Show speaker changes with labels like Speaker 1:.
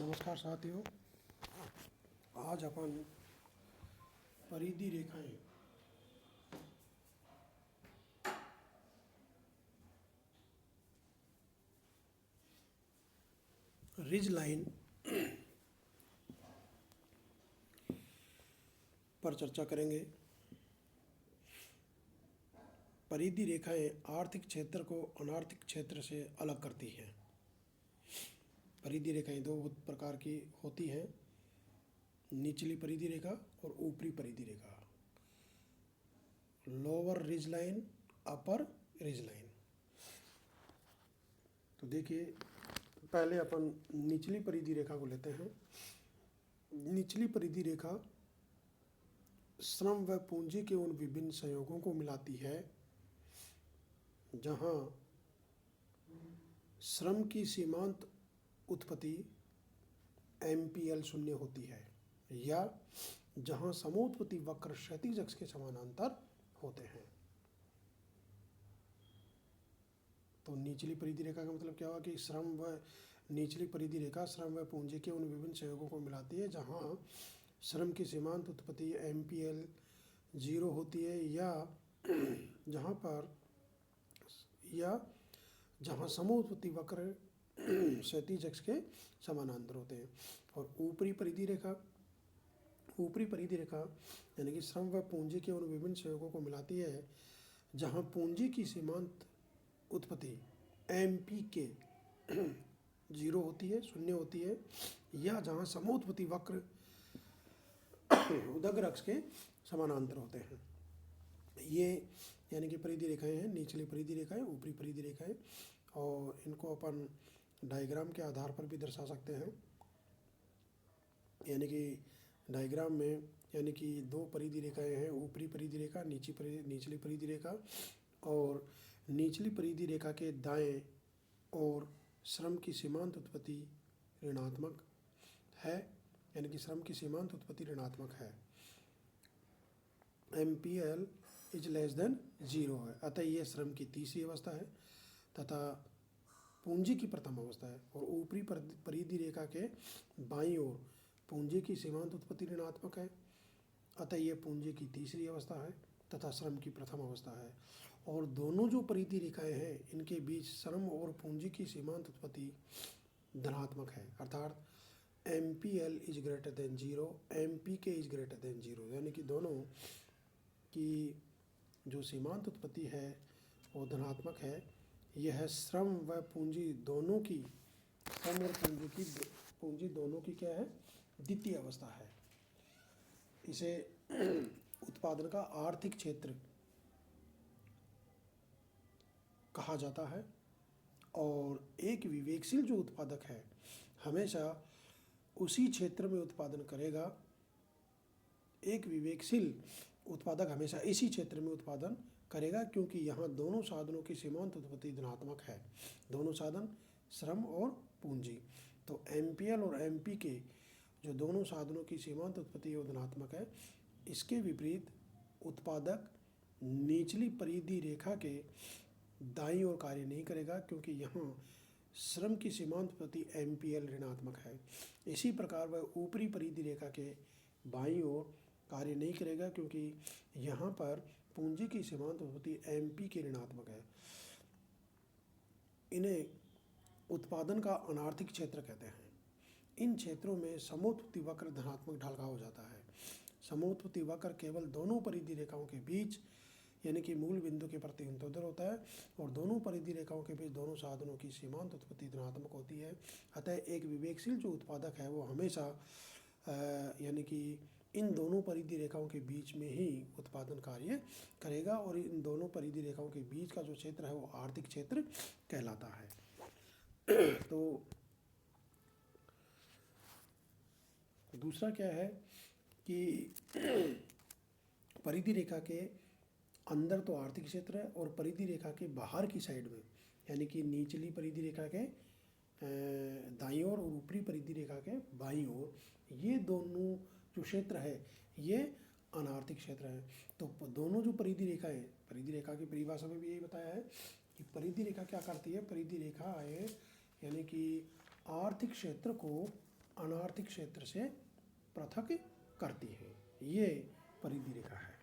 Speaker 1: नमस्कार साथियों। आज अपन परिधि रेखाएं रिज लाइन पर चर्चा करेंगे। परिधि रेखाएं आर्थिक क्षेत्र को अनार्थिक क्षेत्र से अलग करती हैं। परिधि रेखाएं दो प्रकार की होती हैं, निचली परिधि रेखा और ऊपरी परिधि रेखा। लोअर रिज लाइन, अपर रिज लाइन। तो देखिए, पहले अपन निचली परिधि रेखा को लेते हैं। निचली परिधि रेखा श्रम व पूंजी के उन विभिन्न संयोगों को मिलाती है जहां श्रम की सीमांत उत्पत्ति MPL शून्य होती है या जहां समोत्पत्ति वक्र क्षैतिज अक्ष के समानांतर होते हैं। तो निचली परिधि रेखा का मतलब क्या हुआ कि निचली परिधि रेखा श्रम व पूंजी के उन विभिन्न संयोगों को मिलाती है जहां श्रम की सीमांत उत्पत्ति MPL 0 होती है या जहां समोत्पत्ति वक्र क्षैतिज अक्ष के समानांतर होते हैं। और ऊपरी परिधि रेखा यानी कि श्रम व पूंजी के उन विभिन्न संयोगों को मिलाती है जहां पूंजी की सीमांत उत्पत्ति MPK 0 होती है, शून्य होती है, या जहां समोत्पत्ति वक्र उदग्र अक्ष के समानांतर होते हैं। ये यानी कि परिधि रेखाएं हैं, निचली परिधि रेखाएं, ऊपरी परिधि रेखाएं। और इनको अपन डायग्राम के आधार पर भी दर्शा सकते हैं। यानी कि डायग्राम में यानी कि दो परिधि रेखाएं हैं, ऊपरी परिधि रेखा, निचली परिधि रेखा। और निचली परिधि रेखा के दाएं और श्रम की सीमांत उत्पत्ति ऋणात्मक है, यानी कि श्रम की सीमांत उत्पत्ति ऋणात्मक है। MPL इज लेस देन 0 है, अतः यह श्रम की तीसरी अवस्था है तथा पूंजी की प्रथम अवस्था है। और ऊपरी परिधि रेखा के बाईं ओर पूंजी की सीमांत उत्पत्ति ऋणात्मक है, अतः यह पूंजी की तीसरी अवस्था है तथा श्रम की प्रथम अवस्था है। और दोनों जो परिधि रेखाएं हैं इनके बीच श्रम और पूंजी की सीमांत उत्पत्ति धनात्मक है, अर्थात MPL is greater than 0, MPK is greater than 0। यानी कि दोनों की जो सीमांत उत्पत्ति है वो धनात्मक है। यह श्रम व पूंजी दोनों की क्या है, द्वितीय अवस्था है। इसे उत्पादन का आर्थिक क्षेत्र कहा जाता है। और एक विवेकशील जो उत्पादक है हमेशा उसी क्षेत्र में उत्पादन करेगा। एक विवेकशील उत्पादक हमेशा इसी क्षेत्र में उत्पादन करेगा क्योंकि यहाँ दोनों साधनों की सीमांत उत्पत्ति धनात्मक है, दोनों साधन श्रम और पूंजी। तो MPL और MPK जो दोनों साधनों की सीमांत उत्पत्ति वो धनात्मक है। इसके विपरीत उत्पादक निचली परिधि रेखा के दाईं ओर कार्य नहीं करेगा क्योंकि यहाँ श्रम की सीमांत उत्पत्ति MPL ऋणात्मक है। इसी प्रकार वह ऊपरी परिधि रेखा के बाईं ओर कार्य नहीं करेगा क्योंकि यहाँ पर पूंजी की सीमांत उत्पत्ति MPK ऋणात्मक है। इन्हें उत्पादन का अनार्थिक क्षेत्र कहते हैं। इन क्षेत्रों में समोत्पत्ति वक्र धनात्मक ढाल का हो जाता है। समोत्पत्ति वक्र केवल दोनों परिधि रेखाओं के बीच यानी कि मूल बिंदु के प्रति ऊर्ध्वाधर होता है और दोनों परिधि रेखाओं के बीच दोनों साधनों की सीमांत उत्पत्ति धनात्मक होती है। अतः एक विवेकशील जो उत्पादक है वो हमेशा यानी कि इन दोनों परिधि रेखाओं के बीच में ही उत्पादन कार्य करेगा और इन दोनों परिधि रेखाओं के बीच का जो क्षेत्र है वो आर्थिक क्षेत्र कहलाता है। तो दूसरा क्या है कि परिधि रेखा के अंदर तो आर्थिक क्षेत्र है और परिधि रेखा के बाहर की साइड में यानी कि निचली परिधि रेखा के दाईं ओर और ऊपरी परिधि रेखा के बाईं ओर ये दोनों जो क्षेत्र है ये अनार्थिक क्षेत्र है। तो दोनों जो परिधि रेखा की परिभाषा में भी यही बताया है कि परिधि रेखा क्या करती है। परिधि रेखा यानी कि आर्थिक क्षेत्र को अनार्थिक क्षेत्र से पृथक करती है। ये परिधि रेखा है।